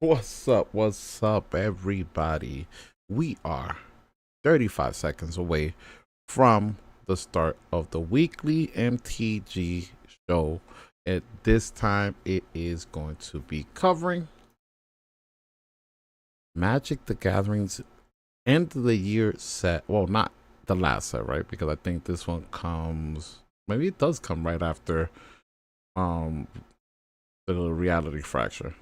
What's up, everybody? We are 35 seconds away from the start of the weekly MTG show. At this time, it is going to be covering Magic the Gathering's end of the year set. Well, not the last set, right? Because I think this one comes, maybe it does come right after the reality fracture.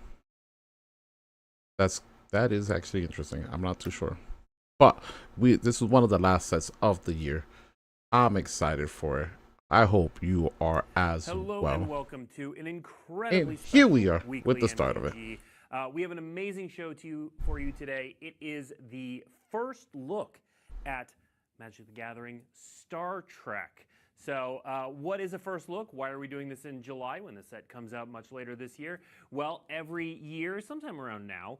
That is actually interesting. I'm not too sure, but this is one of the last sets of the year. I'm excited for it. I hope you are as Hello well. And welcome to an incredibly And here we are with the MTG. start of it. We have an amazing show for you today. It is the first look at Magic the Gathering Star Trek. So what is a first look? Why are we doing this in July when the set comes out much later this year? Well, every year, sometime around now,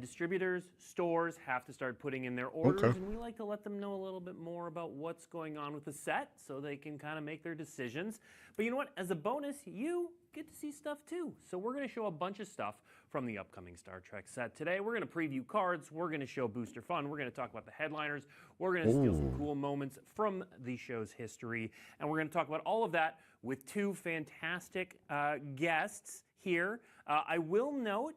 distributors, stores have to start putting in their orders, and we like to let them know a little bit more about what's going on with the set so they can kind of make their decisions. But you know what? As a bonus, you get to see stuff too. So we're going to show a bunch of stuff from the upcoming Star Trek set today. We're going to preview cards. We're going to show booster fun. We're going to talk about the headliners. We're going to steal some cool moments from the show's history. And we're going to talk about all of that with two fantastic guests here. I will note,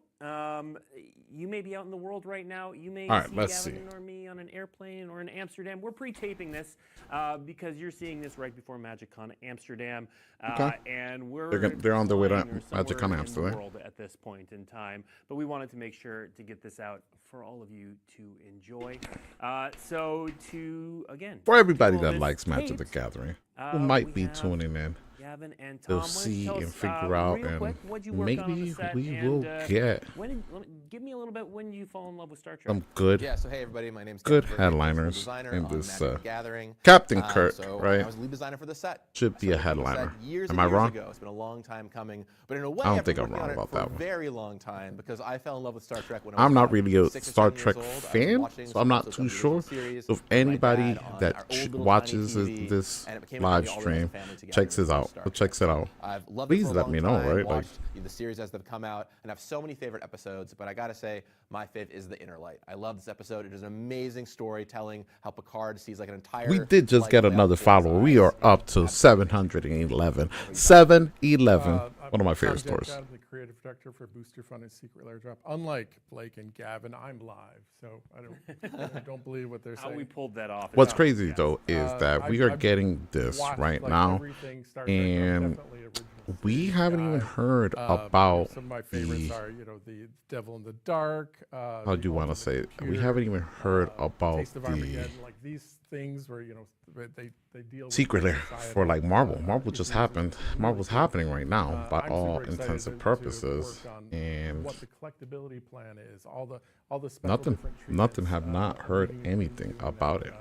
you may be out in the world right now. You may see Gavin or me on an airplane or in Amsterdam. We're pre-taping this because you're seeing this right before MagicCon Amsterdam. And they're on their way to MagicCon Amsterdam world at this point in time. But we wanted to make sure to get this out for all of you to enjoy. For everybody that likes Magic the Gathering, who might be tuning in, they'll see and figure out, and maybe we will get give me a little bit when you fall in love with Star Trek. some good, so hey everybody, my name's good headliners in this Captain Kirk, right? I was lead designer for the set. Should be a headliner. Am I years wrong? Ago. It's been a long time coming, but in a way, I don't I've think been I'm working wrong on it about for that a one. very long time because I fell in love with Star Trek when I was I'm not really a 6 or Star 7 Trek years old. fan, so I'm not too sure. So if anybody that watches this live stream checks it out, please let me know, right? Like, the series as they've come out, and I have so many favorite episodes, but I gotta say, my fave is the Inner Light. I love this episode. It is an amazing storytelling, how Picard sees like an entire... We did just get another follower. We are up to 711. 711. One of my favorite stores. I'm the creative director for Booster Fun and Secret Lair Drop. Unlike Blake and Gavin, I'm live, so I don't believe what they're saying. How we pulled that off. What's crazy though is that we are getting this right now, and we haven't even heard about some of my favorites are, the Devil in the Dark. how do you want to say it? We haven't even heard about Taste of the Armageddon, like these things where they deal Secret with Lair society. for like Marvel. Marvel just happened. Marvel's happening right now by I'm all super excited intents and to purposes, work on and what the collectability plan is, all the special different nothing treatments, have not heard meeting anything and about it.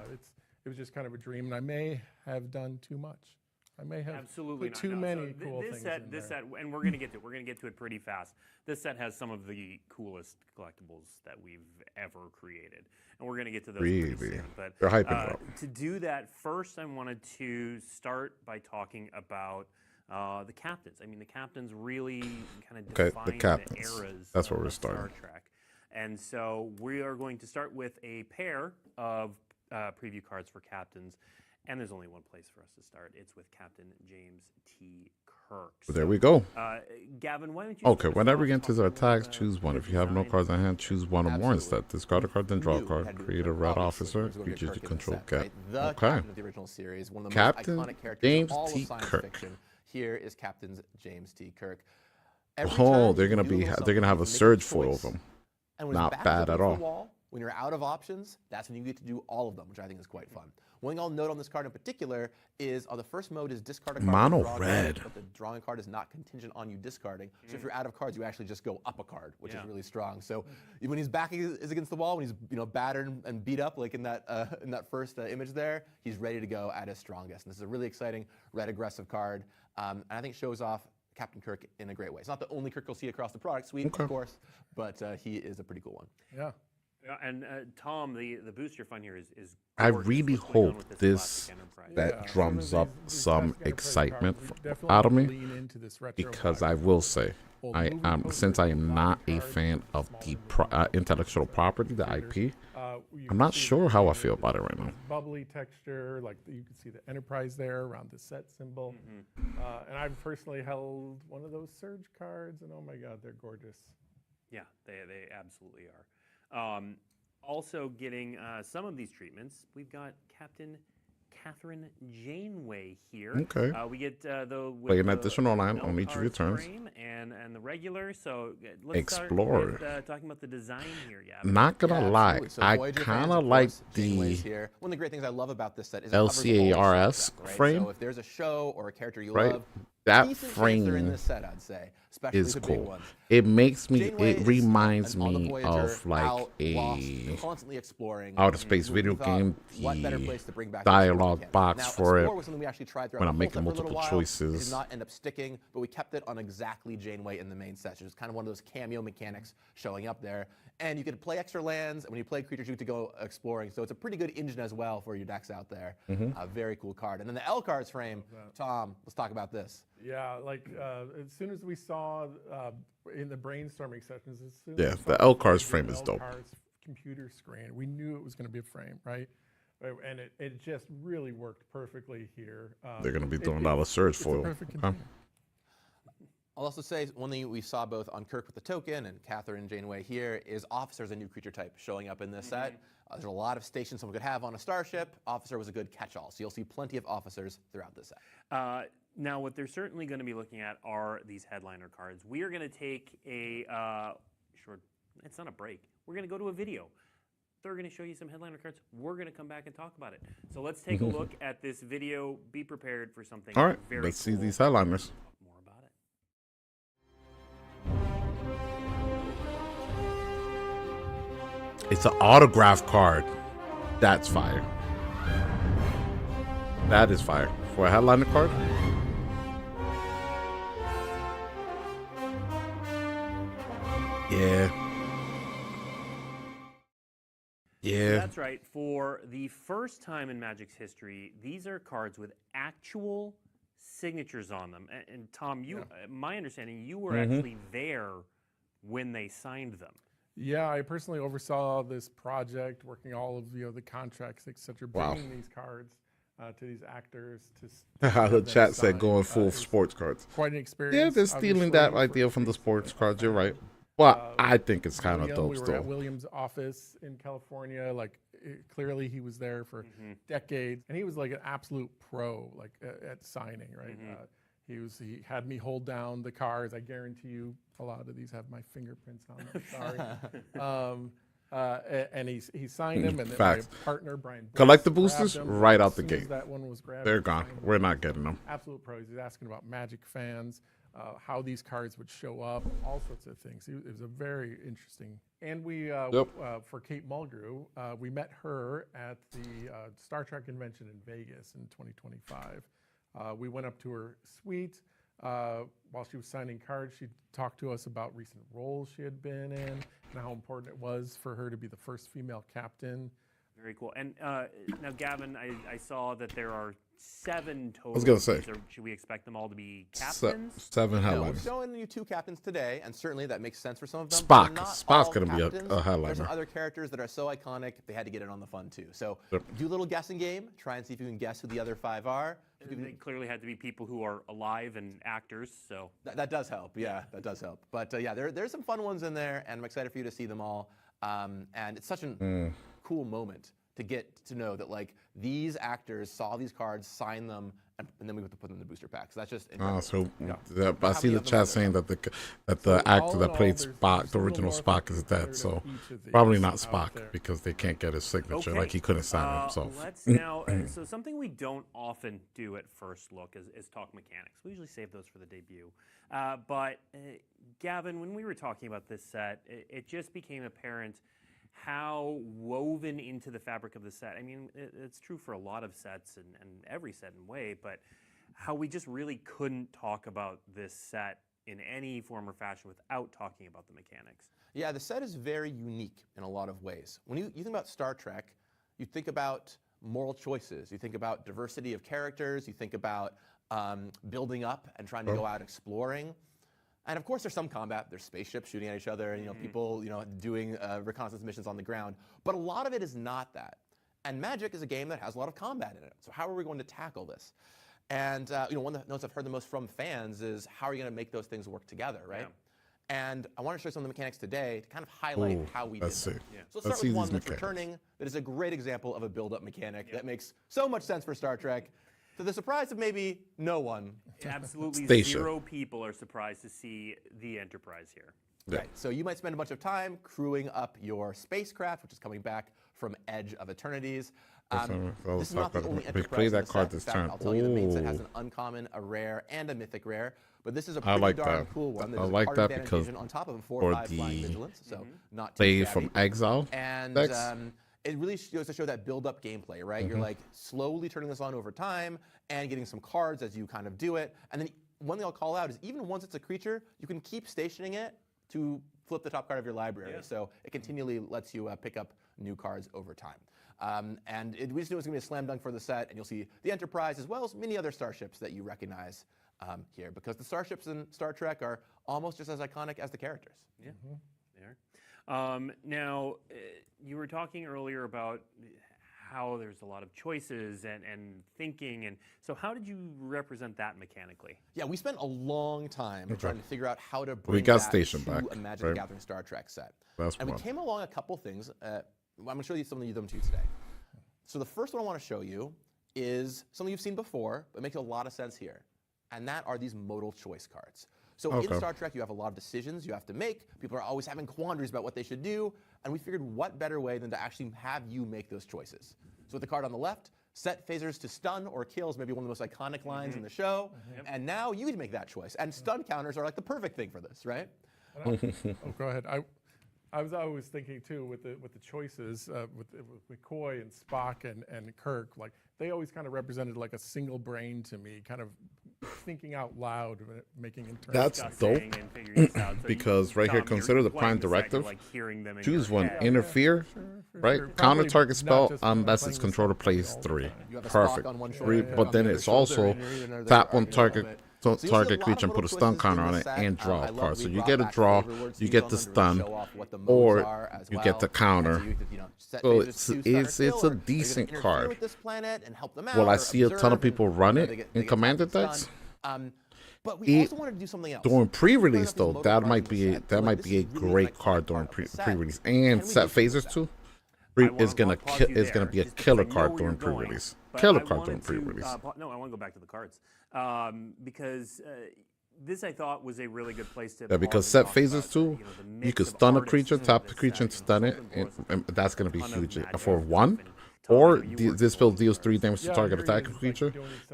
It was just kind of a dream, and I may have done too much. I may have Absolutely put too many cool things in this there. set, and we're gonna get to it. We're gonna get to it pretty fast. This set has some of the coolest collectibles that we've ever created, and we're gonna get to those pretty soon. But They're hyping it up. to do that, first I wanted to start by talking about the captains. I mean, the captains really kind of define the eras That's where we're of starting. Star Trek. And so we are going to start with a pair of preview cards for captains. And there's only one place for us to start. It's with Captain James T. Kirk. So there we go. Gavin, why don't you... Okay, whenever you enter the attacks, choose one. If you have no cards in hand, choose one or more instead. Discard a card, then draw a card. Create a red officer. Creatures you control get. Okay. Captain James T. Kirk. Here is Captain James T. Kirk. Oh, they're gonna have a surge foil of them. Not bad at all. When you're out of options, that's when you get to do all of them, which I think is quite fun. One thing I'll note on this card in particular is the first mode is discard a card. Mono red. But the drawing card is not contingent on you discarding. So if you're out of cards, you actually just go up a card, which is really strong. So when his back is against the wall, when he's battered and beat up, like in that first image there, he's ready to go at his strongest. And this is a really exciting red aggressive card, and I think shows off Captain Kirk in a great way. It's not the only Kirk you'll see across the product suite, of course, but he is a pretty cool one. Yeah. And Tom, the booster fun here is I gorgeous. really What's going on hope with this classic Enterprise? that Yeah, drums some up of these some classic Enterprise excitement cards, we out definitely of me, lean into this retro because vibe. I will say, Old I movie am, posters, since I old am lobby not a cards, fan of smaller the movie intellectual posters, property, the theaters. IP. You I'm can not see sure the- how I the- feel about it right now. this bubbly texture, like you can see the Enterprise there around the set symbol. And I've personally held one of those Surge cards, and oh my God, they're gorgeous. Yeah, they absolutely are. Also getting some of these treatments, we've got Captain Catherine Janeway here. Okay. We get the with Play an the additional line on each of your L-cards turns. frame and the regular. So let's Explore. start with talking about the design here. Yeah. Not gonna Yeah, lie, absolutely. So I Voyager kind fans, of of like course, Janeway's the here. One of the great things I love about this set is it covers the whole LCARS Star Trek, right? frame. So if there's a show or a character you Right. love, That decent chance they're in frame this set, I'd say, especially is the big cool. ones. It makes me, Janeway it is reminds on the me Voyager, of like out, lost, a constantly exploring. outer space We video thought, game. what better The place to bring back the Explore dialogue mechanic? box now, for Explore it was something we actually tried throughout when the I'm whole making set for a little multiple while. It choices. did not end up sticking, but we kept it on exactly Janeway in the main set. So it was kind of one of those cameo mechanics showing up there. And you could play extra lands, and when you play creatures, you get to go exploring. So it's a pretty good engine as well for your decks out there. Mm-hmm. A very cool card. And then the L cards frame, Tom, let's talk about this. Yeah, like as soon as we saw in the brainstorming sessions, as soon Yeah, as we the saw L-cards the frame is dope. L-cards computer screen, we knew it was going to be a frame, right? And it just really worked perfectly here. They're gonna be doing a lot of Surge it's a foil. perfect Huh? container. I'll also say one thing we saw both on Kirk with the token and Catherine Janeway here is Officer is a new creature type showing up in this set. There's a lot of stations someone could have on a starship. Officer was a good catch-all, so you'll see plenty of officers throughout this set. Now, what they're certainly going to be looking at are these headliner cards. We are going to take a short. It's not a break. We're going to go to a video. They're going to show you some headliner cards. We're going to come back and talk about it. So let's take a look at this video. Be prepared for something All right, very let's cool. see these headliners. Talk more about it. It's an autograph card. That's fire. That is fire. For a headliner card? Yeah. Yeah. That's right. For the first time in Magic's history, these are cards with actual signatures on them. And Tom, my understanding, you were actually there when they signed them. Yeah, I personally oversaw this project, working all of the contracts, etc., Wow. bringing these cards to these actors How have the them chat said signed. going full It's sports cards. quite an experience. Yeah, they're stealing that obviously, idea for from the these, sports cards. You're right. But I think it's kind of William, dope we were still. at William's office in California. Like, clearly he was there for decades, and he was like an absolute pro, like at signing, right? He had me hold down the cards. I guarantee you, a lot of these have my fingerprints on them. Sorry. And he signed them, and then my Facts. partner Brian Bliss Collect the grabbed boosters them right out as the soon as gate. That one was grabbed. They're he gone. signed them. We're not getting them. Absolute pros. He's asking about Magic fans, how these cards would show up, all sorts of things. It was a very interesting. And we, for Kate Mulgrew, we met her at the Star Trek convention in Vegas in 2025. We went up to her suite. While she was signing cards, she talked to us about recent roles she had been in and how important it was for her to be the first female captain. Very cool. And now, Gavin, I saw that there are 7 total. I was gonna say. Should we expect them all to be captains? 7 No, we're headliners. showing you 2 captains today, and certainly that makes sense for some of them. Spock. but they're not Spock's all gonna be a captains. headliner. There's some other characters that are so iconic, they had to get in on the fun too. So Yep. do a little guessing game. Try and see if you can guess who the other 5 are. They clearly had to be people who are alive and actors. So That does help. Yeah, that does help. But yeah, there's some fun ones in there, and I'm excited for you to see them all. And it's such a cool moment to get to know that like these actors saw these cards, signed them, and then we have to put them in the booster pack. So that's just incredible. So How I see many the of them are chat there? saying that the So actor all that in all, played there's Spock, just the a little original north Spock, of is dead. 100 So of each of probably these not out Spock there. because they can't get his signature. Okay. Like he couldn't sign it himself. Let's now. So something we don't often do at first look is talk mechanics. We usually save those for the debut. But Gavin, when we were talking about this set, it just became apparent how woven into the fabric of the set. I mean, it's true for a lot of sets and every set in a way, but how we just really couldn't talk about this set in any form or fashion without talking about the mechanics. Yeah, the set is very unique in a lot of ways. When you think about Star Trek, you think about moral choices, you think about diversity of characters, you think about building up and trying to go out exploring. And of course, there's some combat. There's spaceships shooting at each other, and people doing reconnaissance missions on the ground. But a lot of it is not that. And Magic is a game that has a lot of combat in it. So how are we going to tackle this? And one of the notes I've heard the most from fans is how are you going to make those things work together, right? Yeah. And I want to show you some of the mechanics today to kind of highlight how we did that. So let's start with one that's returning that is a great example of a build-up mechanic that makes so much sense for Star Trek, to the surprise of maybe no one. Absolutely zero people are surprised to see the Enterprise here. Yeah. Right, so you might spend a bunch of time crewing up your spacecraft, which is coming back from Edge of Eternities. This is not the only Enterprise in the set. In fact, I'll tell you the main set has an uncommon, a rare, and a mythic rare. But this is a pretty darn cool one. I like that because on top of a 4/5 flying vigilance, so not too shabby. From Exile. And it really goes to show that build-up gameplay, right? You're like slowly turning this on over time and getting some cards as you kind of do it. And then one thing I'll call out is even once it's a creature, you can keep stationing it to flip the top card of your library. So it continually lets you pick up new cards over time. And we just knew it was going to be a slam dunk for the set, and you'll see the Enterprise as well as many other starships that you recognize here, because the starships in Star Trek are almost just as iconic as the characters. Yeah, they are. Now, you were talking earlier about how there's a lot of choices and thinking, and so how did you represent that mechanically? Yeah, we spent a long time trying to figure out how to bring that to a Magic the Gathering Star Trek set. And we came along a couple things. I'm going to show you some of them too today. So the first one I want to show you is something you've seen before, but makes a lot of sense here. And that are these modal choice cards. So in Star Trek, you have a lot of decisions you have to make. People are always having quandaries about what they should do. And we figured what better way than to actually have you make those choices. So with the card on the left, set phasers to stun or kill is maybe one of the most iconic lines in the show. And now you can make that choice. And stun counters are like the perfect thing for this, right? Go ahead. I was always thinking too with the choices with McCoy and Spock and Kirk, like they always kind of represented like a single brain to me, kind of thinking out loud, making internal. That's dope. Because right here, consider the prime directive. Choose one. Interfere. Right. Counter target spell unless its controller plays 3. Perfect. But then it's also tap one target creature and put a stun counter on it and draw a card. So you get a draw, you get the stun, or you get the counter. So it's a decent card. Will I see a ton of people run it in Commander decks? But we also wanted to do something else. During pre-release though, that might be a great card during pre-release. And set phasers too. Is gonna be a killer card during pre-release. Killer card during pre-release. No, I want to go back to the cards because this I thought was a really good place to. Yeah, because set phasers too, you could stun a creature, tap the creature and stun it, and that's gonna be huge for 1. Or this build deals 3 damage to target attacking creature.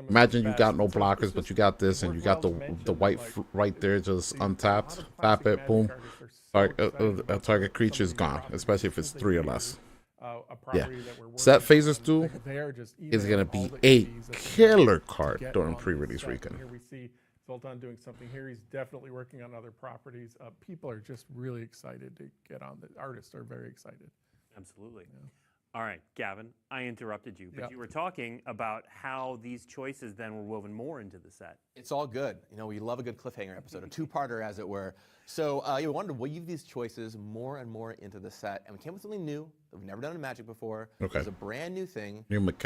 Imagine you got no blockers, but you got this, and you got the white right there, just untapped. Tap it, boom. Target creature is gone, especially if it's 3 or less. Yeah, set phasers 2 is gonna be a killer card during pre-release weekend. Here we see Zoltan doing something here. He's definitely working on other properties. People are just really excited to get on. The artists are very excited. Absolutely. Yeah. All right, Gavin, I interrupted you, but you were talking about how these choices then were woven more into the set. It's all good. We love a good cliffhanger episode, a two-parter as it were. So we wanted to weave these choices more and more into the set, and we came with something new that we've never done in Magic before. It's a brand new thing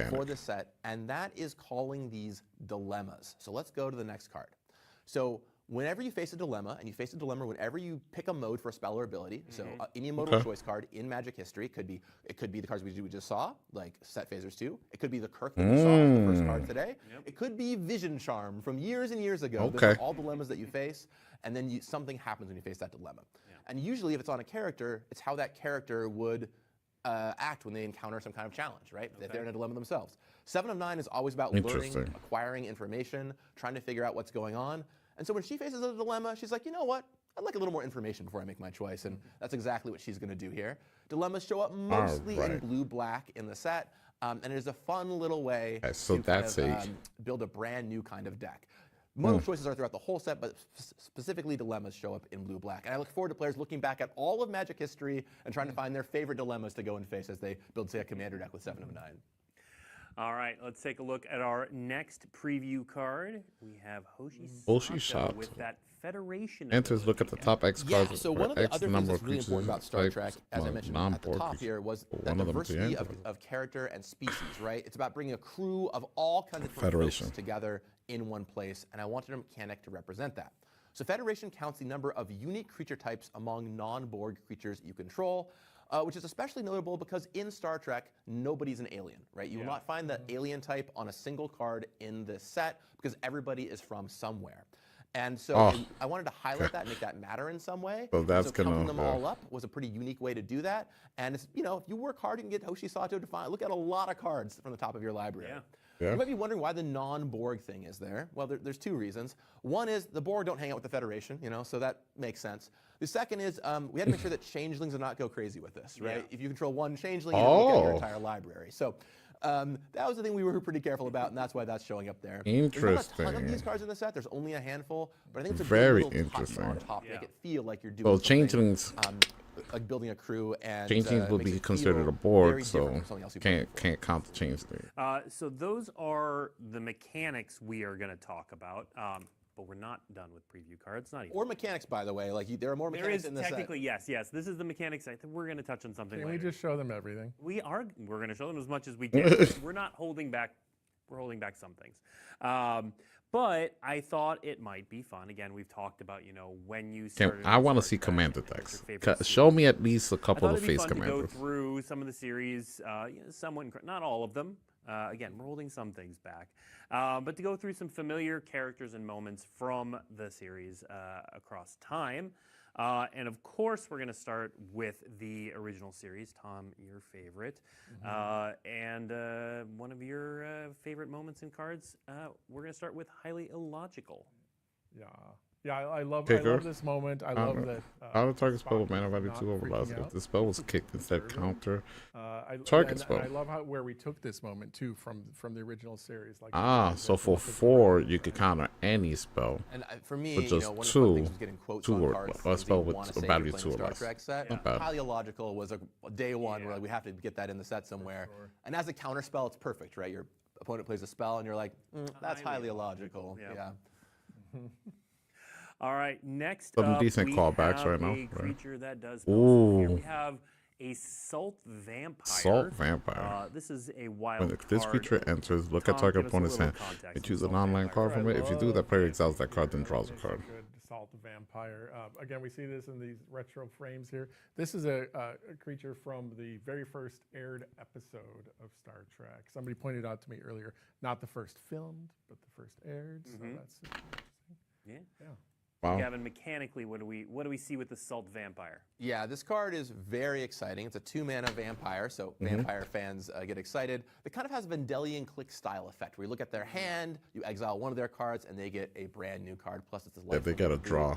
for the set, and that is calling these dilemmas. So let's go to the next card. So whenever you face a dilemma, and you face a dilemma whenever you pick a mode for a spell or ability, so any modal choice card in Magic history, it could be the cards we just saw, like Set Phasers 2. It could be the Kirk that we saw as the first card today. It could be Vision Charm from years and years ago. Those are all dilemmas that you face, and then something happens when you face that dilemma. And usually if it's on a character, it's how that character would act when they encounter some kind of challenge, right? If they're in a dilemma themselves. 7 of 9 is always about learning, acquiring information, trying to figure out what's going on. And so when she faces a dilemma, she's like, you know what? I'd like a little more information before I make my choice. And that's exactly what she's going to do here. Dilemmas show up mostly in blue-black in the set. And it is a fun little way to build a brand new kind of deck. Multiple choices are throughout the whole set, but specifically dilemmas show up in blue-black. And I look forward to players looking back at all of Magic history and trying to find their favorite dilemmas to go and face as they build, say, a commander deck with 7 of 9. All right, let's take a look at our next preview card. We have Hoshi Sato with that Federation. Enters, look at the top X Yeah, cards. so for one of the X other things number that's of really creatures, important about Star types, Trek, as I mentioned at the non-board top creatures. here, was One that of them at the diversity end. of character and species, right? It's about bringing a crew of all kinds of different Federation. folks together in one place, and I wanted a mechanic to represent that. So Federation counts the number of unique creature types among non-Borg creatures you control, which is especially notable because in Star Trek, nobody's an alien, right? You will not find the alien type on a single card in this set because everybody is from somewhere. And so I wanted to highlight that and make that matter in some way. So that's counting gonna, them all up was a pretty unique way to do that. And it's, you know, if you work hard, you can get Hoshi Sato to find. Look at a lot of cards from the top of your library. Yeah. You might be wondering why the non-Borg thing is there. Well, there's 2 reasons. One is the Borg don't hang out with the Federation, you know, so that makes sense. The second is we had to make sure that changelings do not go crazy with this, right? If you control one changeling, you have to look at your entire library. So that was the thing we were pretty careful about, and that's why that's showing up there. Interesting. There's not a ton of these cards in the set. There's only a handful, but I think it's a Very good little touch interesting. on top to make it feel like you're doing So something, changelings, like building a crew, and changelings will makes be it considered feel a board, very so different from something else you've played before. can't count the changeling. So those are the mechanics we are going to talk about, but we're not done with preview cards. Not even. Or mechanics, by the way. Like there are more There mechanics is in this set. technically yes. This is the mechanics. I think we're going to touch on something Can later. we just show them everything? We're going to show them as much as we can. We're not holding back. We're holding back some things. But I thought it might be fun. Again, we've talked about, you know, when you started. I want to Star see Trek, commander and what's decks. your favorite Show series. me at least a I couple thought of it'd be face fun to go commanders. through some of the series, somewhat, not all of them. Again, we're holding some things back. But to go through some familiar characters and moments from the series across time. And of course, we're going to start with the original series, Tom, your favorite. And one of your favorite moments in cards, we're going to start with highly illogical. Yeah, I love Kicker. this moment. I love that. How to target spell with Spock mana is value not 2 over freaking last. If out. the spell was kicked instead counter. Target Target spell. I love where we took this moment too from the original series. Like So for 4 you could counter any spell. And for me, But you just know, one of the two- fun things was getting quotes two on or- cards. a things spell you with wanna a say if value you're playing 2 or Star less. Trek set. Not bad. Highly illogical was a day one where like, we have to get that in the set somewhere. And as a counter spell, it's perfect, right? Your opponent plays a spell, and you're like, that's highly illogical. Yeah. All right, next Some up, decent we callbacks have right now, a right? creature that does both. So here Ooh. we have a Salt Vampire. Salt Vampire. This is a wild When this card. creature enters, look at Tom, target give us a opponent's little hand context and on choose an Salt online Vampire. card from it. If you do, that player exiles that card, then draws a card. Good Salt Vampire. Again, we see this in these retro frames here. This is a creature from the very first aired episode of Star Trek. Somebody pointed out to me earlier, not the first filmed, but the first aired. So that's super interesting. Yeah. Wow. Gavin, mechanically, what do we see with the Salt Vampire? Yeah, this card is very exciting. It's a 2-mana vampire, so vampire fans get excited. It kind of has a Vendelian click style effect, where you look at their hand, you exile one of their cards, and they get a brand new card. Plus, it's a life. They got a draw.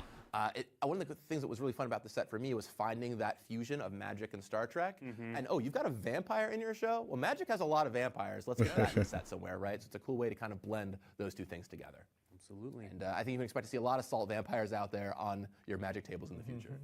One of the things that was really fun about the set for me was finding that fusion of Magic and Star Trek. And you've got a vampire in your show? Well, Magic has a lot of vampires. Let's get that in the set somewhere, right? So it's a cool way to kind of blend those 2 things together. Absolutely. And I think you can expect to see a lot of Salt Vampires out there on your Magic tables in the future.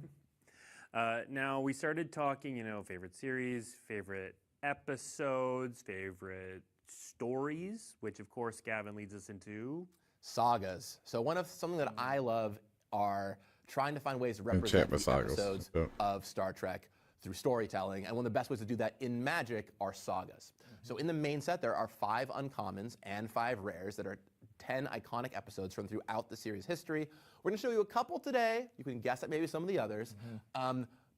Now, we started talking, you know, favorite series, favorite episodes, favorite stories, which, of course, Gavin leads us into. Sagas. So something that I love are trying to find ways to represent Enchantment the sagas, episodes yeah. of Star Trek through storytelling. And one of the best ways to do that in Magic are sagas. So in the main set, there are 5 uncommons and 5 rares that are 10 iconic episodes from throughout the series history. We're going to show you a couple today. You can guess at maybe some of the others.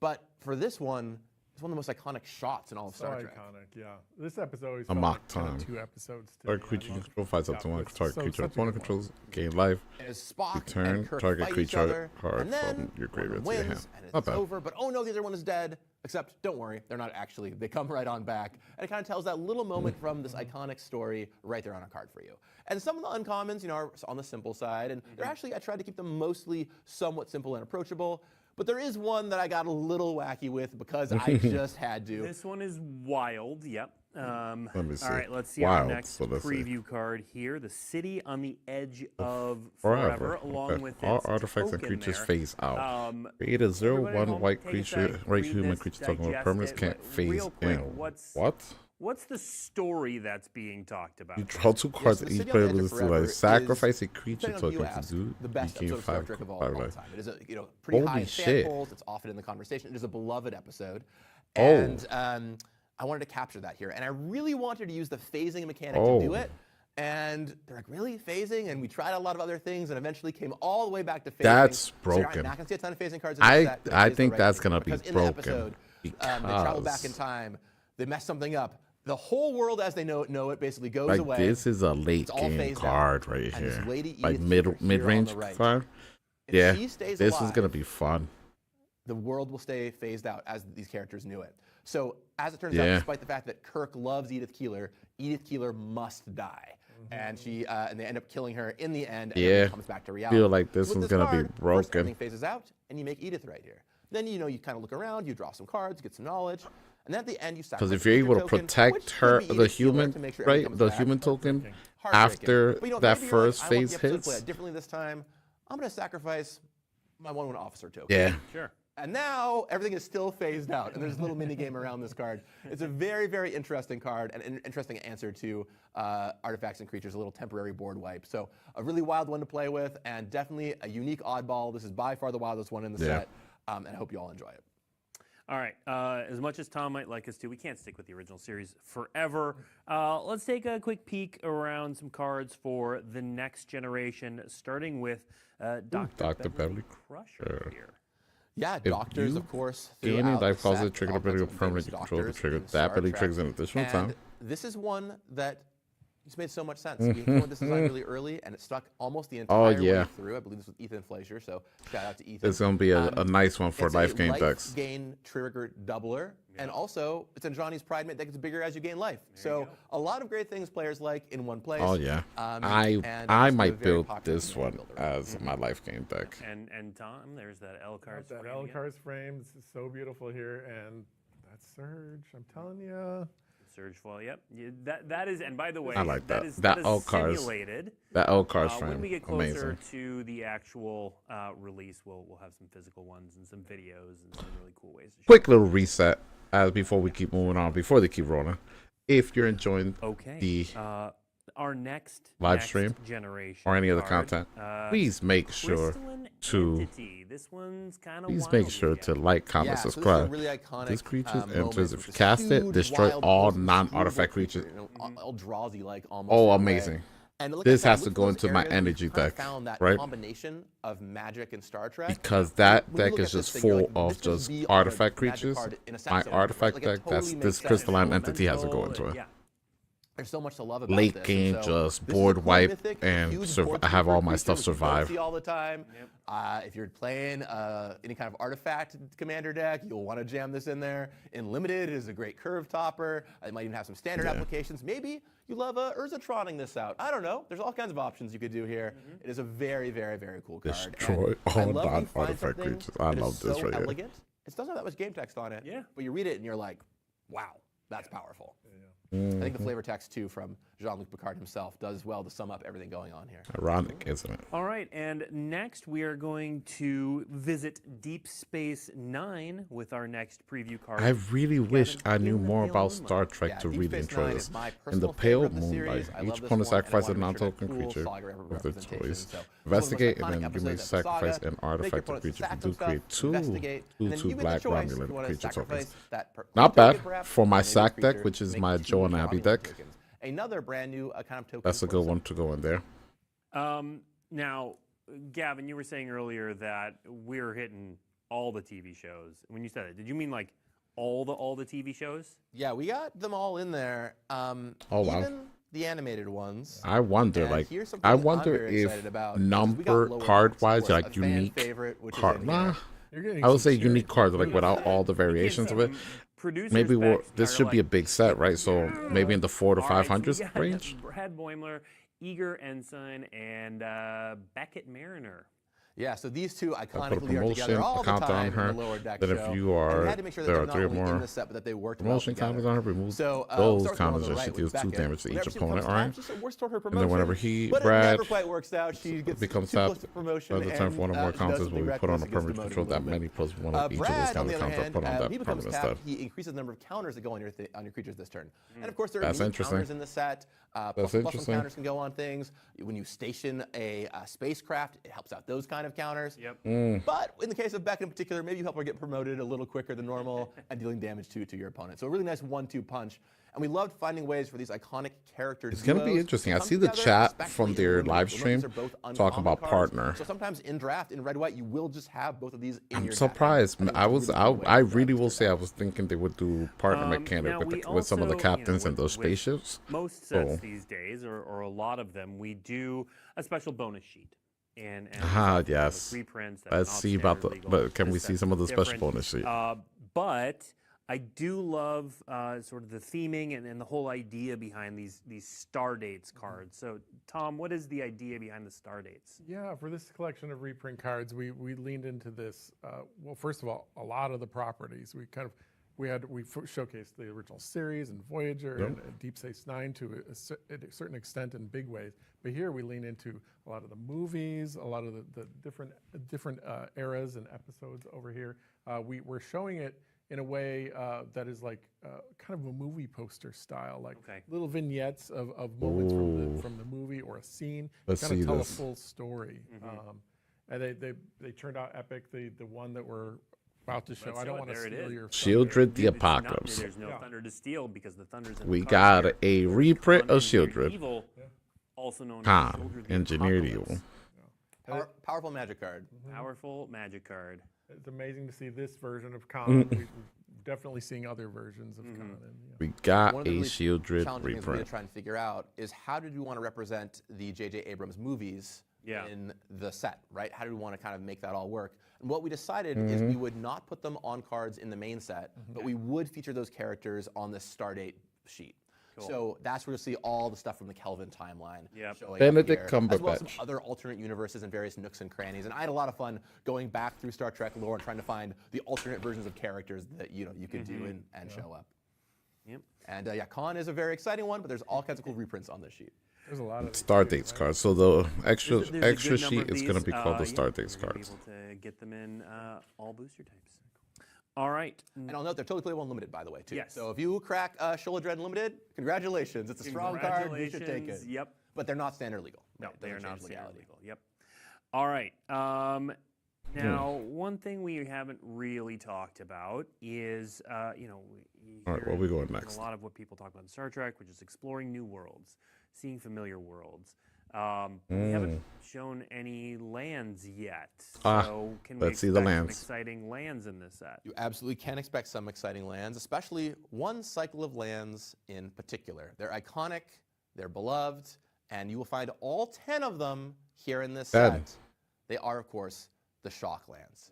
But for this one, it's one of the most iconic shots in all of So Star Trek. iconic, yeah. This episode is A mock like 10 time. 2 episodes. To Target me. creature I you love control fights up it. to 1 Yeah, target so- creature such a opponent good one. controls, gain life. And as Spock Return and Kirk target fight each creature other, card and then from your one graveyard to wins, your hand. and Not it's bad. over. But oh no, the other one is dead. Except, don't worry, they're not actually. They come right on back, and it kind of tells that little moment from this iconic story right there on a card for you. And some of the uncommons, you know, are on the simple side, and they're actually I tried to keep them mostly somewhat simple and approachable. But there is one that I got a little wacky with because I just had to. This one is wild, yep. Let me see. All right, let's see our Wild, next so let's see. preview card here. The City on the Edge of Forever. Forever, along Okay. with All its artifacts and token creatures there. phase out. Create a Everybody at 0/1 home, white take a creature, sec, white read human this, creature token with digest permanents it, can't but phase real quick, in. What? What? What's the story that's being talked about? You draw 2 cards so and the each City on player the Edge of loses 2 Forever life. Sacrifice a is, creature depending on who you token to ask, do the best gain episode of Star 5 Trek of all life. time. It is a pretty Holy high in shit. fan polls. It's often in the conversation. It is a beloved episode. Oh. And I wanted to capture that here. And I really wanted to use the phasing mechanic to do Oh. it. And they're like, really? Phasing? And we tried a lot of other things and eventually came all the way back to phasing. That's So you're broken. not going to see a ton of phasing cards in this set, but it I is the think right that's thing. gonna be Because in broken the episode, they travel back in because- time. They mess something up. The whole world as they know it basically goes Like away. this is a late It's all game phased out. card right And this here. lady Like Edith Keeler here on mid range the right. card. If Yeah, she stays this is alive, gonna be fun. the world will stay phased out as these characters knew it. So as it turns Yeah. out, despite the fact that Kirk loves Edith Keeler must die. And and they end up killing her in the end, and Yeah. everything comes back to reality. Feel like this With one's gonna be card, first broken. everything phases out, and you make Edith right here. Then you kind of look around, you draw some cards, get some knowledge, and then at the end you sacrifice. Because if you're a able to creature token, protect which her, could be the Edith Keeler human, to make sure everything right, comes the back. human token, Heartbreaking. after But, that maybe you're first like, I want phase the episode to hits. play out differently this time. I'm going to sacrifice my 1/1 officer token. Yeah. Sure. And now everything is still phased out, and there's a little mini game around this card. It's a very, very interesting card and an interesting answer to artifacts and creatures, a little temporary board wipe. So a really wild one to play with, and definitely a unique oddball. This is by far the wildest one in the Yeah. set, and I hope you all enjoy it. All right. As much as Tom might like us to, we can't stick with the original series forever. Let's take a quick peek around some cards for the next generation, starting with Dr. Beverly Crusher here. Yeah, doctors, of course. Gaining throughout life the causes set, a trigger all ability kinds of of permanent famous you control the doctors trigger. in That Star ability Trek. triggers an additional And time. this is one that just made so much sense. We came with this design really early, and it stuck almost the entire Oh, yeah. way through. I believe this was Ethan Fleischer, so shout out to Ethan. It's gonna be a nice one for It's life a gain life decks. gain trigger doubler, and also it's in Johnny's Pride Mate deck. It's bigger as you gain life. So a lot of great things players like in one place. Oh yeah, and I it's a might very build popular this community one builder. as my life game deck. And Tom, there's that L card. That L cards frame. This is so beautiful here, and that's Surge. I'm telling you. Surge Fall. Yep. That is. And by the way, I like that. Is, That is L cards. simulated. That L cards When frame, we get closer amazing. to the actual release, we'll have some physical ones and some videos and some really cool ways to show. Quick little reset before we keep moving on. Before they keep rolling, if you're enjoying Okay. the Our next live stream generation or any other card, content, please make sure Crystalline to Entity. This one's kind of please make sure to like, comment, Yeah, so this is a subscribe. really iconic, This creature moment enters. If with you this cast it, huge, destroy wild, all almost non-artifact beautiful creatures. all Drawsy like almost. Oh, in a way. amazing. And look This at that, has to look go at into those my areas, we energy kinda deck, found that right? combination of Magic and Star Trek. Because that When you deck look is at this just thing, you're full like, of this would just be on a artifact Magic creatures. card in a set My set, artifact like, it deck, totally makes this sense. crystalline entity has to go into it. Yeah. There's so much to love about Late this. game, And so just this is a board cool wipe, mythic, and huge surv- board I have all my creature stuff which you don't survive. see all the time. If you're playing any kind of artifact commander deck, you'll want to jam this in there. In limited, it is a great curve topper. It might even have some standard Yeah. applications. Maybe you love Urzatroning this out. I don't know. There's all kinds of options you could do here. It is a very, very, very cool card. Destroy And I all love when you find non-artifact something creatures. I that is love this so right here. elegant. It doesn't have that much game text on it. Yeah. But you read it and you're like, wow, that's powerful. I Mm-hmm. think the flavor text too from Jean-Luc Picard himself does well to sum up everything going on here. Ironic, isn't it? All right, and next we are going to visit Deep Space Nine with our next preview card. I really wish I knew in the more Pale about Moonlight. Star Trek Yeah, to Deep really Space enjoy Nine this. is my In the personal Pale favorite of the Moonlight, series. I love each this opponent one, and I sacrifices a wanted to make sure non-token that cool creature saga with their representation. choice. So, Investigate, it's one of and the then you most may iconic episodes of the sacrifice saga. an Make your artifact opponents creature sack to some stuff, create two investigate, and then you make the black choice if you Romulan wanna creature sacrifice tokens. that Not token, bad perhaps, for my maybe a sack deck, creature, which is make my two Joe and Abby Romulan deck. tokens. Another brand new kind of token. That's a for good the one to go in there. Now, Gavin, you were saying earlier that we're hitting all the TV shows. When you said it, did you mean like all the TV shows? Yeah, we got them all in there. Oh, wow. Even the animated ones. I wonder, And like, here's something I I'm wonder very if excited about, because we got number lower card-wise, marks, of like course, a fan unique favorite, which is card. in Nah, here. You're getting I would some say unique serious cards, like proof. without all the variations of it. Producers Maybe specs this are should be a like, big set, right? So maybe in the 4 to all right, so 500s we got range. Brad Boimler, Eager Ensign, and Beckett Mariner. Yeah, so these two I put a iconically are promotion together all the counter on time in her. the lower deck Then show. if you And we are, had to make sure that there they're are not 3 or only in more the set, but that they worked well promotion together. counters on her. Remove So those start with the one on counters, the and right she with deals 2 Beckett. damage to each Whenever she opponent. becomes All right. tapped, she just works toward her And promotion. then whenever he but it Brad never quite works out. She gets becomes too close tapped to promotion. by the turn and, for one or more does counters, something will be put on a miraculous and gets permanent demoted control. a That little bit. many plus one of each of those Brad, on the counter other counters hand, put on he that becomes permanent tapped. instead. He increases the number of counters that go on your creatures this turn. And of course, there are That's many interesting. counters in the set. That's Plus one interesting. counters can go on things. When you station a spacecraft, it helps out those kind of counters. Yep. But in the case of Beck in particular, maybe you help her get promoted a little quicker than normal and dealing damage to your opponent. So a really nice 1-2 punch. And we loved finding ways for these iconic characters. It's gonna be interesting. I see the chat from their live stream talking about partner. So sometimes in draft, in red-white, you will just have both of these in I'm your deck. surprised. And I it's a was. really good way I to really will your say I deck. was thinking they would do partner mechanic now with some of the we captains and with- those with spaceships. Most sets Oh. these days, or a lot of them, we do a special bonus sheet. And Yes. reprints that Let's are not see about the. standard legal. But can This we see set's some of the special different. bonus sheet? But I do love sort of the theming and the whole idea behind these star dates cards. So, Tom, what is the idea behind the star dates? Yeah, for this collection of reprint cards, we leaned into this. Well, first of all, a lot of the properties we showcased the original series and Voyager and Deep Space Nine to a certain extent in big ways. But here we lean into a lot of the movies, a lot of the different eras and episodes over here. We're showing it in a way that is like kind of a movie poster style, like little vignettes of moments from the movie or a scene. Let's kind of see tell this. a full story. And they turned out epic. The one that we're about to show. Let's I don't show it. want to There it steal is. your thunder. Shieldred the It's not- Apocalypse. There's no thunder to steal because the thunder's in the We cards got here. a reprint of Engineered Shieldred. Evil, also known as Khan, Shieldred the Engineered Apocalypse. Evil. Powerful magic card. Powerful magic card. It's amazing to see this version of Khan. We're definitely seeing other versions of Khan. And, We got One a of the really Shieldred challenging things we need reprint. to try and figure out is how did we want to represent the J.J. Abrams movies in the set, right? How do we want to kind of make that all work? And what we decided is we would not put them on cards in the main set, but we would feature those characters on this Stardate sheet. So that's where you'll see all the stuff from the Kelvin timeline. Showing Benedict up here, as well as some Cumberbatch. other alternate universes and various nooks and crannies. And I had a lot of fun going back through Star Trek lore and trying to find the alternate versions of characters that you could do and show up. Yep. And yeah, Khan is a very exciting one, but there's all kinds of cool reprints on this sheet. there's a lot of Star dates cards. So the extra There's a good extra number sheet of is going to these. be called the Yeah, Star dates we're gonna be cards. able to get them in all booster types. All right. And I'll note they're totally playable unlimited, by the way, too. Yes. So if you crack Shola Dread Unlimited, congratulations. It's a strong card. You should take it. Congratulations. Yep. But they're not standard legal. No, Right? they are Doesn't not change standard legality. legal. Yep. All right. Now, one thing we haven't really talked about is, you know, All right, where we going in next? A lot of what people talk about in Star Trek, which is exploring new worlds, seeing familiar worlds. We haven't shown any lands yet. So can we let's see the expect some lands. exciting lands in this set? You absolutely can expect some exciting lands, especially one cycle of lands in particular. They're iconic, they're beloved, and you will find all 10 of them here in this Dead. set. They are, of course, the Shock lands.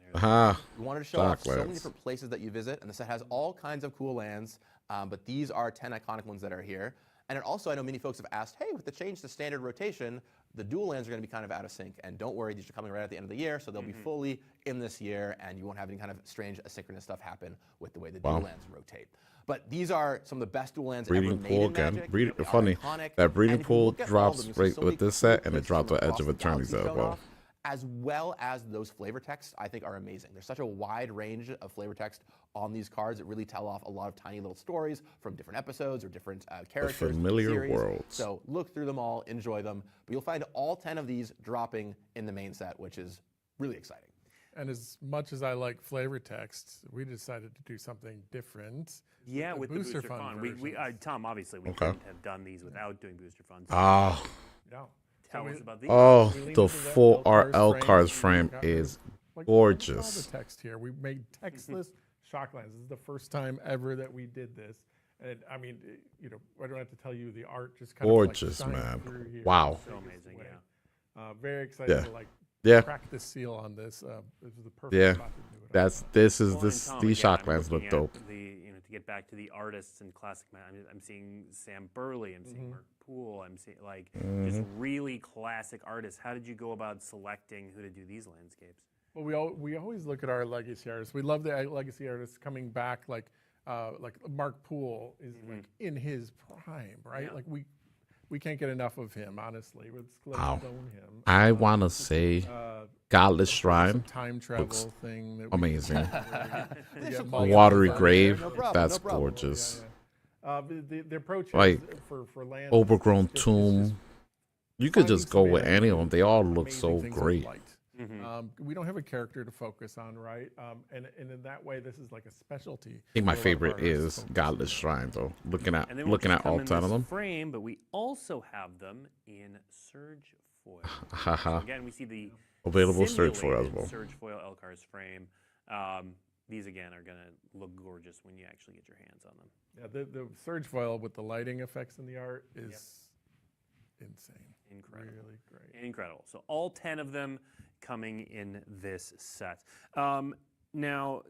We wanted to show off so many Shocklands. different places that you visit, and the set has all kinds of cool lands, but these are 10 iconic ones that are here. And it also, I know many folks have asked, hey, with the change to standard rotation, the dual lands are going to be kind of out of sync. And don't worry, these are coming right at the end of the year, so they'll be fully in this year, and you won't have any kind of strange asynchronous stuff happen with the way the dual lands rotate. But these are some of the best dual lands ever Breeding made pool in again. Magic. Breeding, They are funny. iconic. That breeding And if you pool look at all of drops them, you'll see right so with many this set, cool and it pictures drops from at Edge across of the Eternity's galaxy as shown well. off, as well as those flavor texts, I think are amazing. There's such a wide range of flavor text on these cards that really tell off a lot of tiny little stories from different episodes or different characters. from the familiar series. worlds. So look through them all, enjoy them. But you'll find all 10 of these dropping in the main set, which is really exciting. And as much as I like flavor text, we decided to do something different. Yeah, with the booster fun fund. We versions. Tom, obviously, we Okay. couldn't have done these without doing booster funds. Ah, Yeah. Tell So us we- about these. oh, We leaned the into that full L-Cars L-Cars frame. frame We got is Like, gorgeous. All the text here. We made textless Shocklands. This is the first time ever that we did this. And I mean, you know, I don't have to tell you, the art just kind Gorgeous, of like shines man. through here Wow. in the So biggest amazing, way. yeah. Very excited Yeah. to like Yeah, crack the seal on this. This is the perfect Yeah. spot to do it. this is Well, this and Tom, these again, I'm Shocklands look looking at dope. to get get back to the artists and classic. I'm seeing Sam Burley. I'm seeing Mark Poole. I'm seeing like just really classic artists. How did you go about selecting who to do these landscapes? Well, we always look at our legacy artists. We love the legacy artists coming back, like Mark Poole is like in his prime, right? Yeah. Like we can't get enough of him, honestly. Let's own him. I want to say Godless Shrine. Time travel looks thing. That amazing. we Watery No Grave. problem, That's no problem. gorgeous. The approach Like, for land Overgrown is just Tomb. You could just go finding with some any of them. They all look amazing so things with great. light. We don't have a character to focus on, right? And in that way, this is like a specialty. I think my for a lot of favorite artists is to focus Godless on. Shrine, though. Looking at And they won't just come all in 10 of this them. frame, but we also have them in Surge foil. Haha. So again, we see the Available Surge foil as simulated well. Surge foil Elcar's frame. These again are gonna look gorgeous when you actually get your hands on them. Yeah, the surge foil with the lighting effects in the art is insane. Incredible. Really great. Incredible. So all 10 of them coming in this set. Now,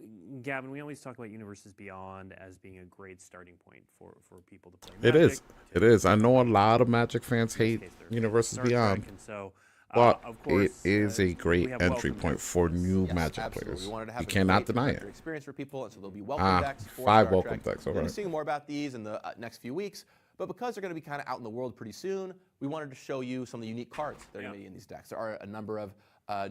Gavin, we always talk about Universes Beyond as being a great starting point for people to play It Magic. is. It is. I know a lot of Magic fans In this hate case, they're Universes Star Trek, Beyond, and so, but of course, it is a we great have entry welcome point decks. for new Yes, Magic absolutely. players. We wanted to have You a cannot great deny adventure it. experience for people, and so there'll be welcome decks for Five Star welcome Trek. decks, We'll be alright. seeing more about these in the next few weeks, but because they're going to be kind of out in the world pretty soon, we wanted to show you some of the unique cards that are going to be in these decks. There are a number of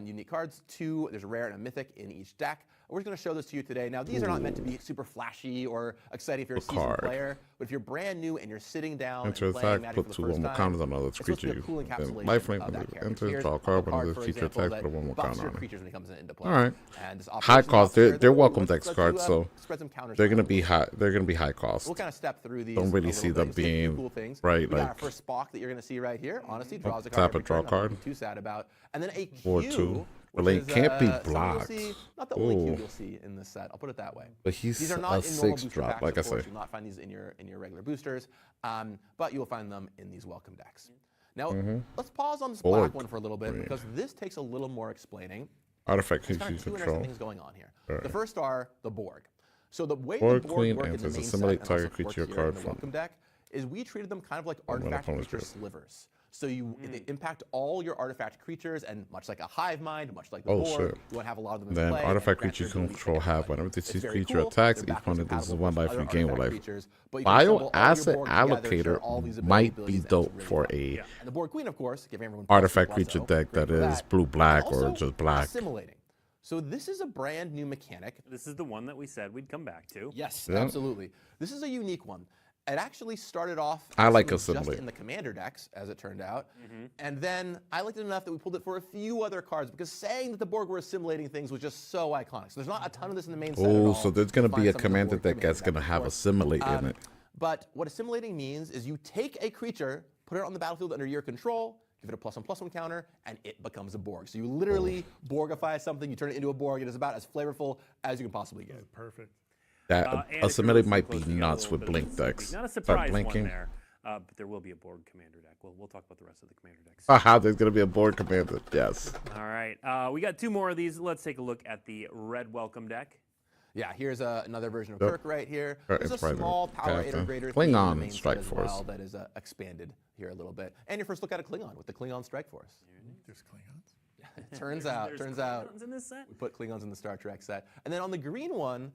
unique cards. There's a rare and a mythic in each deck. We're just going to show this to you today. Now, these are not meant to be super flashy or exciting if you're a seasoned card. player, but if you're brand new and you're sitting down Enter and playing attack, Magic put for the 2 first one more time, counters on another it's supposed to creature. be a cool Then encapsulation lifelink, of that character. enter, Here's draw a a card, card, another for creature example, attack, that put 1 more buffs counter your on it. creatures when it comes into play. Alright. And this High operation cost. buffs here, They're then welcome let's decks do, cards, so spread some counters they're around gonna a be little bit. high. They're gonna be high cost. We'll kind of step through these. Don't really a see little them bit. Just a few being cool things. right, We got our like- first Spock that you're going to see right here. Honestly, draws a Tap card. a every draw turn, card. nothing Too sad about. And then a Q, Or 2. which Well, he is, can't be something you'll blocked. see- Not the only Q Ooh. you'll see in this set. I'll put it that way. But he's These are a not in normal 6 booster drop, packs, like I of course. say. You'll not find these in your regular boosters, but you'll find them in these welcome decks. Now, let's pause on this black Borg one for a little bit Queen. because this takes a little more explaining. Artifact There's creature kind you of two control. interesting things going on here. The first are the Borg. So the way Borg the Borg Queen work in the enters. main set Assimilate and also target creature work here card in the from- welcome deck is we treated them kind of like From an artifact opponent's creature grip. slivers. So they impact all your artifact creatures, and much like a hive mind, much like the Oh, Borg, shit. you want to have a lot of them in Then play. and artifact grant creature your you abilities control to have play. whenever this It's very creature cool. attacks, They're each opponent backwards loses compatible 1 with life, you other gain 1 artifact life. creatures, but you can assemble all your Bio-Asset Borg together, Allocator share all these might be abilities, and it's dope really for fun. a And the Borg Queen, of course, give everyone artifact +2/+0, creature deck great that for is blue-black or Also, just black. assimilating. So this is a brand new mechanic. This is the one that we said we'd come back to. Yes, Yeah. absolutely. This is a unique one. It actually started off I like just assimilate. in the commander decks, as it turned out. And then I liked it enough that we pulled it for a few other cards because saying that the Borg were assimilating things was just so iconic. So there's not a ton of this in the main set at Oh, all. so there's gonna You'll find be a some in the commander Borg deck commander that's gonna deck, of have course. assimilate in it. But what assimilating means is you take a creature, put it on the battlefield under your control, give it a +1/+1 counter, and it becomes a Borg. So you literally Borgify something, you turn it into a Borg. It is about as flavorful as you can possibly get. Perfect. That And if you're assimilate listening might be closely, you got a nuts little with bit of blink a sneak decks. peek. Not a Start surprise blinking. one there, but there will be a Borg commander deck. We'll talk about the rest of the commander decks. Haha, there's gonna be a board commander. Yes. All right, we got 2 more of these. Let's take a look at the red welcome deck. Yeah, here's another version of Yep. Kirk right here. Kirk There's a is right small there. power Captain. integrator Klingon theme in the main set Strike as Force. well that is expanded here a little bit. And your first look at a Klingon with the Klingon Strike Force. There's Klingons. turns out, There's turns out, Klingons in this set. we put Klingons in the Star Trek set. And then on the green one,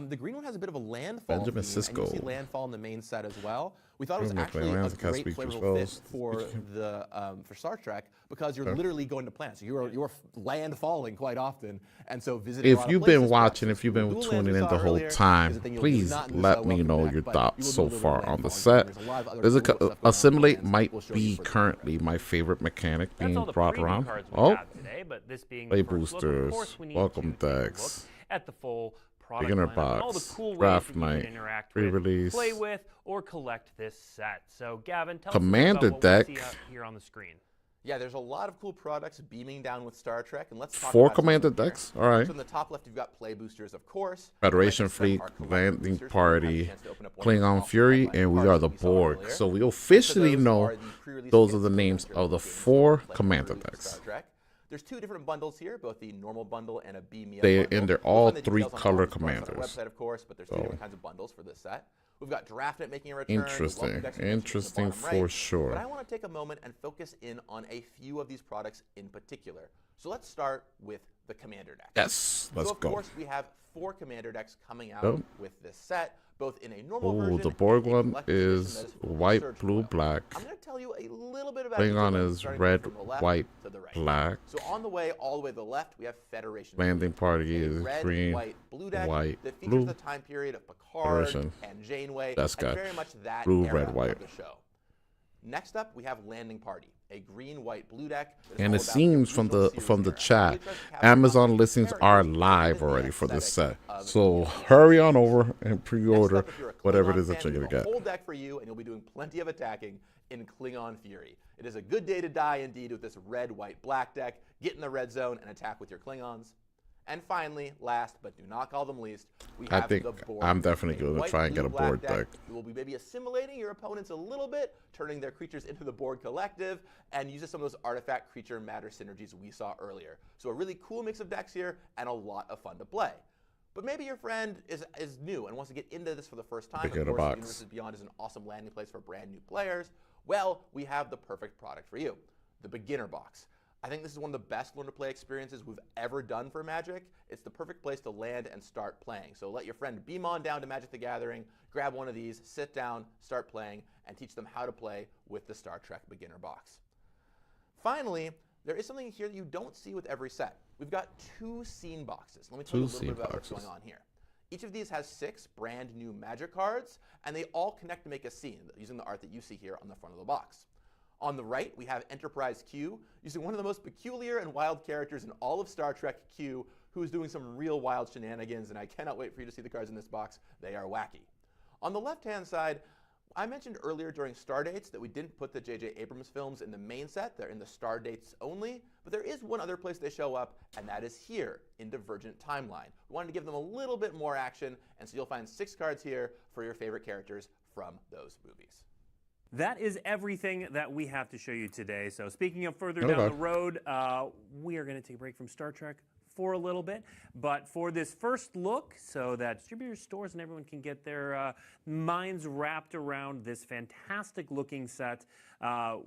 the green one has a bit of a landfall Benjamin theme, and you see Sisko. landfall in the main set as well. We thought it was Remember actually playing a lands, cast great creature flavorful fit spells. for the for Star Trek because you're literally going to planets. So you're land falling quite often, and so visiting. a If lot of you've been places watching, works. if you've been Dual lands tuning we in saw the whole earlier is time, a thing you'll please not lose let me welcome know deck, your but thoughts you will so do a little far land on the falling. set. There's a lot of other There's cool stuff going on with assimilate lands might we'll show you be further. currently my favorite mechanic That's being all the brought preview around. cards we Oh, have today, but this being play the first look, of boosters, course, we need welcome to take a look decks, at the full product beginner lineup and all the box, cool ways draft that you night, can interact pre-release. with, play with, or collect this set. So, Gavin, tell Commander us about what we deck. see out here on the screen. Yeah, there's a lot of cool products beaming down with Star Trek, and let's talk 4 about some of commander them here. decks. All right. So in the top left, you've got play boosters, of course. Federation Like I said, Fleet, our collector Landing boosters, Party, we had a chance to open up one of the Klingon small Fury, landing and we cards are that the we saw Borg. earlier. So we So officially those know are the pre-release those are kits the for names Adventure of the Games 4 Collector commander Preview decks. Star Trek. There's 2 different bundles here, both the normal bundle and a B meal They bundle. and they're You'll all find the 3 details on all color these products on our commanders. website, of course, but there's 2 different kinds of bundles for this set. We've got Draftnet making a return. Interesting. Interesting for sure. But I want to take a moment and focus in on a few of these products in particular. So let's start with the Commander deck. Yes, let's so of go. course, we have 4 Commander decks coming out with this set, both in a normal version. Oh, the Borg and a one collector's edition is that fully white, surged blue, foil. black. I'm going to tell you a little bit about Klingon each of them, is starting red, from the left white, to the right. black. So on the way, all the way to the left, we have Federation. Landing party a is red, green, white, blue deck white, that features blue. the time period of Picard Federation. and Janeway, That's and got very much that blue, era red, white. of the show. Next up, we have Landing Party, a green, white, blue deck. And it seems from the chat, Amazon listings are live already for this set. So hurry on over and pre-order whatever it is that you're gonna get. Whole deck for you, and you'll be doing plenty of attacking in Klingon Fury. It is a good day to die indeed with this red, white, black deck. Get in the red zone and attack with your Klingons. And finally, last but do not call them least, we have think the Borg. I'm definitely A gonna white, try and get blue, a black Borg deck. You will be maybe assimilating your opponents a little bit, turning their creatures into the Borg Collective, and uses some of those artifact creature matter synergies we saw earlier. So a really cool mix of decks here and a lot of fun to play. But maybe your friend is new and wants to get into this for the first time. Bigger Of the course, box. Universes Beyond is an awesome landing place for brand new players. Well, we have the perfect product for you, the Beginner Box. I think this is one of the best learn-to-play experiences we've ever done for Magic. It's the perfect place to land and start playing. So let your friend beam on down to Magic the Gathering, grab one of these, sit down, start playing, and teach them how to play with the Star Trek Beginner Box. Finally, there is something here that you don't see with every set. We've got 2 scene boxes. Let me tell you a little bit about what's going on here. Each of these has 6 brand new Magic cards, and they all connect to make a scene using the art that you see here on the front of the box. On the right, we have Enterprise Q, using one of the most peculiar and wild characters in all of Star Trek, Q, who is doing some real wild shenanigans, and I cannot wait for you to see the cards in this box. They are wacky. On the left-hand side, I mentioned earlier during Stardates that we didn't put the J.J. Abrams films in the main set. They're in the Stardates only, but there is one other place they show up, and that is here in Divergent Timeline. We wanted to give them a little bit more action, and so you'll find 6 cards here for your favorite characters from those movies. That is everything that we have to show you today. So speaking of further down the road, we are going to take a break from Star Trek for a little bit. But for this first look, so that distributors, stores, and everyone can get their minds wrapped around this fantastic looking set,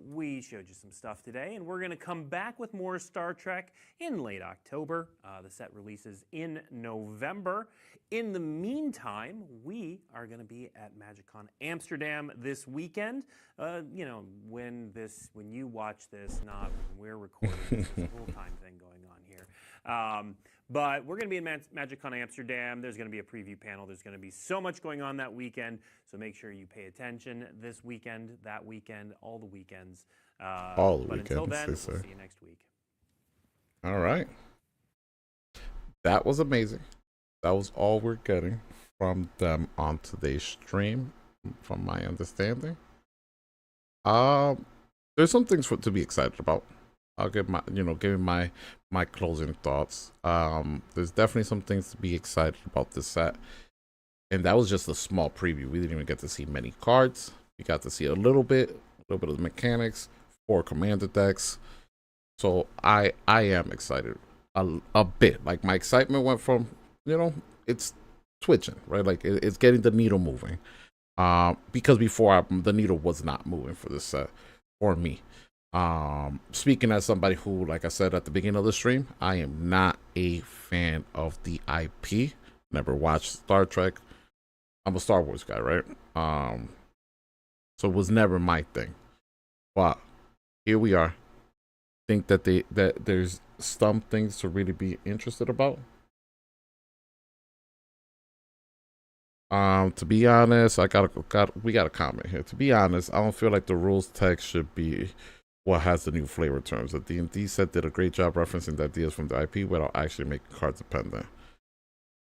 we showed you some stuff today. And we're going to come back with more Star Trek in late October. The set releases in November. In the meantime, we are going to be at MagicCon Amsterdam this weekend. You know, when you watch this, not when we're recording, this full-time thing going on here. But we're going to be in MagicCon Amsterdam. There's going to be a preview panel. There's going to be so much going on that weekend. So make sure you pay attention this weekend, that weekend, all the weekends. All the but weekends, until then, they we'll say. see you next week. All right. That was amazing. That was all we're getting from them on today's stream, from my understanding. There's some things to be excited about. I'll give my closing thoughts. There's definitely some things to be excited about this set, and that was just a small preview. We didn't even get to see many cards. We got to see a little bit of the mechanics, 4 commander decks. So I am excited a bit. Like, my excitement went from, it's twitching, right? Like, it's getting the needle moving. Because before the needle was not moving for this set for me. Speaking as somebody who, like I said at the beginning of the stream, I am not a fan of the IP. Never watched Star Trek. I'm a Star Wars guy, right? So it was never my thing. But here we are. Think that there's some things to really be interested about. To be honest, we got a comment here. To be honest, I don't feel like the rules text should be what has the new flavor terms. The D&D set did a great job referencing the ideas from the IP without actually making cards dependent.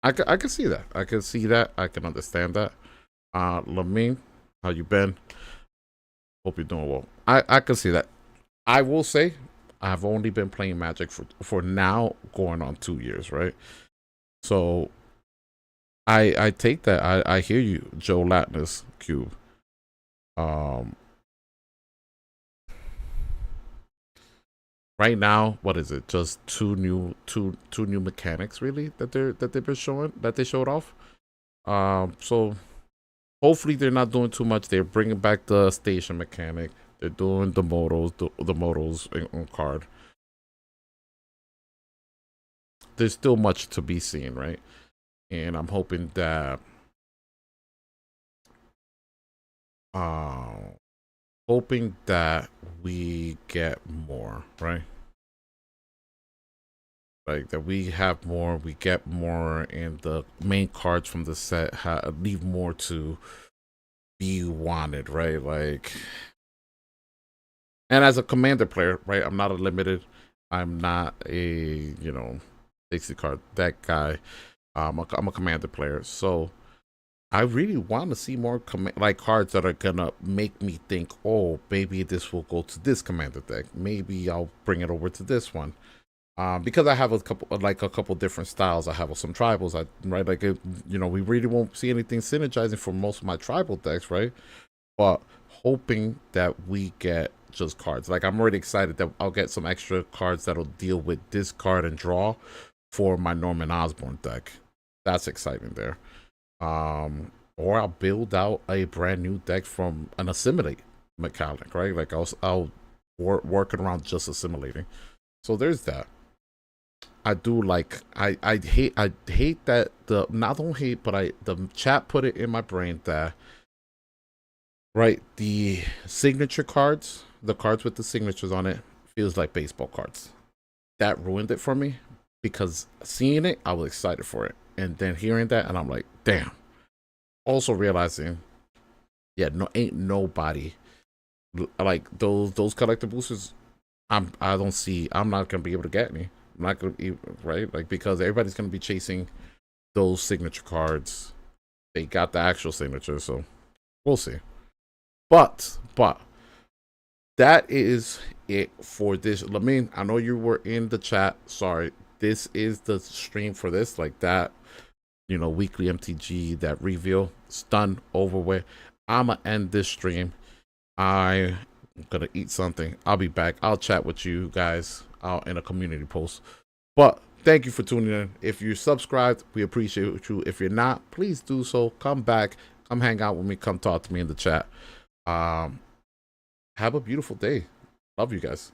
I can see that. I can see that. I can understand that. Lamine, how you been? Hope you're doing well. I can see that. I will say, I've only been playing Magic for now going on 2 years, right? So I take that. I hear you, Joe Latnus Cube. right now, what is it? Just two new mechanics really that they've been showing, that they showed off. So hopefully they're not doing too much. They're bringing back the station mechanic. They're doing the modals, the modals on card. There's still much to be seen, right? And I'm hoping that we get more, right? Like that we have more, we get more, and the main cards from the set leave more to be wanted, right? Like, and as a commander player, right? I'm not a limited. I'm not a 60 card deck guy. I'm a commander player, so I really want to see more like cards that are gonna make me think, oh, maybe this will go to this commander deck. Maybe I'll bring it over to this one. Because I have a couple different styles. I have some tribals, right? Like, we really won't see anything synergizing for most of my tribal decks, right? But hoping that we get just cards. Like, I'm already excited that I'll get some extra cards that'll deal with discard and draw for my Norman Osborn deck. That's exciting there. Or I'll build out a brand new deck from an assimilate mechanic, right? Like I'll work around just assimilating. So there's that. I do like I hate that the chat put it in my brain that, right, the signature cards, the cards with the signatures on it, feels like baseball cards. That ruined it for me, because seeing it, I was excited for it, and then hearing that, and I'm like, damn. Also realizing, yeah, ain't nobody like those collector boosters. I'm not gonna be able to get any. I'm not gonna be, right, like, because everybody's gonna be chasing those signature cards. They got the actual signature, so we'll see. But that is it for this. Lamine, I know you were in the chat. Sorry, this is the stream for this. Like that, weekly MTG, that reveal. It's done, over with. I'ma end this stream. I'm gonna eat something. I'll be back. I'll chat with you guys out in a community post. But thank you for tuning in. If you're subscribed, we appreciate you. If you're not, please do so. Come back. Come hang out with me. Come talk to me in the chat. Have a beautiful day. Love you guys.